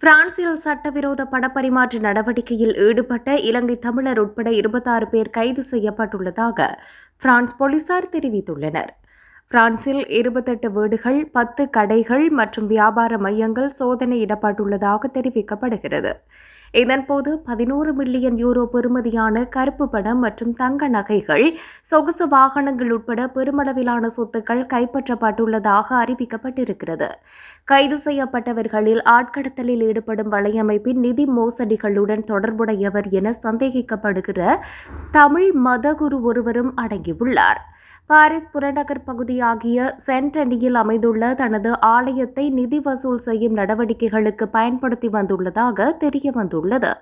பிரான்சில் சட்டவிரோத பணப்பரிமாற்ற நடவடிக்கையில் ஈடுபட்ட இலங்கை தமிழர் உட்பட 26 பேர் கைது செய்யப்பட்டுள்ளதாக பிரான்ஸ் போலீசார் தெரிவித்துள்ளனர். பிரான்சில் 28 வீடுகள், 10 கடைகள் மற்றும் வியாபார மையங்கள் சோதனையிடப்பட்டுள்ளதாக தெரிவிக்கப்படுகிறது. இதன்போது 11 மில்லியன் யூரோ பெறுமதியான கருப்பு பணம் மற்றும் தங்க நகைகள், சொகுசு வாகனங்கள் உட்பட பெருமளவிலான சொத்துக்கள் கைப்பற்றப்பட்டுள்ளதாக அறிவிக்கப்பட்டிருக்கிறது. கைது செய்யப்பட்டவர்களில் ஆட்கடத்தலில் ஈடுபடும் வலையமைப்பின் நிதி மோசடிகளுடன் தொடர்புடையவர் என சந்தேகிக்கப்படுகிற தமிழ் மதகுரு ஒருவரும் அடங்கியுள்ளார். பாரிஸ் புறநகர் பகுதியாகிய சென்டனியில் அமைந்துள்ள தனது ஆலயத்தை நிதி வசூல் செய்யும் நடவடிக்கைகளுக்கு பயன்படுத்தி வந்துள்ளதாக தெரியவந்துள்ளது.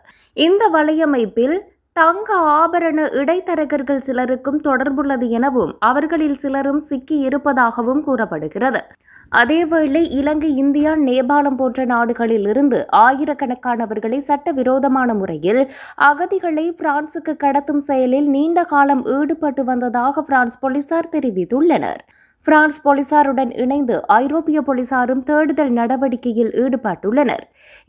இந்த வலையமைப்பில் தங்க ஆபரண இடைத்தரகர்கள் சிலருக்கும் தொடர்புள்ளது எனவும் அவர்களில் சிலரும் சிக்கி இருப்பதாகவும் கூறப்படுகிறது. அதேவேளை இலங்கை, இந்தியா, நேபாளம் போன்ற நாடுகளில் இருந்து ஆயிரக்கணக்கானவர்களை சட்டவிரோதமான முறையில் அகதிகளை பிரான்சுக்கு கடத்தும் செயலில் நீண்ட காலம் ஈடுபட்டு வந்ததாக பிரான்ஸ் போலீசார் தெரிவித்துள்ளனர். பிரான்ஸ் போலீசாருடன் இணைந்து ஐரோப்பிய போலீசாரும் தேடுதல் நடவடிக்கையில் ஈடுபட்டுள்ளனர்.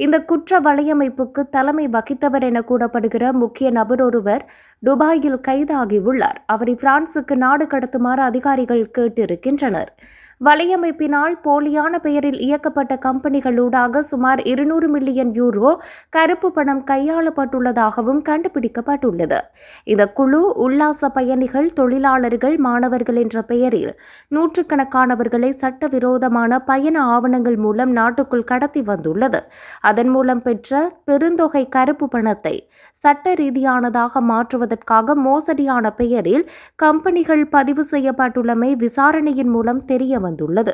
இந்த குற்ற வலையமைப்புக்கு தலைமை வகித்தவர் என கூறப்படுகிற முக்கிய நபர் ஒருவர் துபாயில் கைதாகியுள்ளார். அவரை பிரான்சுக்கு நாடு கடத்துமாறு அதிகாரிகள் கேட்டிருக்கின்றனர். வலையமைப்பினால் போலியான பெயரில் இயக்கப்பட்ட கம்பெனிகளூடாக சுமார் 200 மில்லியன் யூரோ கருப்பு பணம் கையாளப்பட்டுள்ளதாகவும் கண்டுபிடிக்கப்பட்டுள்ளது. இந்த குழு உல்லாச பயணிகள், தொழிலாளர்கள், மாணவர்கள் என்ற பெயரில் நூற்றுக்கணக்கானவர்களை சட்டவிரோதமான பயண ஆவணங்கள் மூலம் நாட்டுக்குள் கடத்தி வந்துள்ளது. அதன் மூலம் பெற்ற பெருந்தொகை கருப்பு பணத்தை சட்ட ரீதியானதாக மாற்றுவதற்காக மோசடியான பெயரில் கம்பெனிகள் பதிவு செய்யப்பட்டுள்ளமை விசாரணையின் மூலம் தெரிய வந்துள்ளது.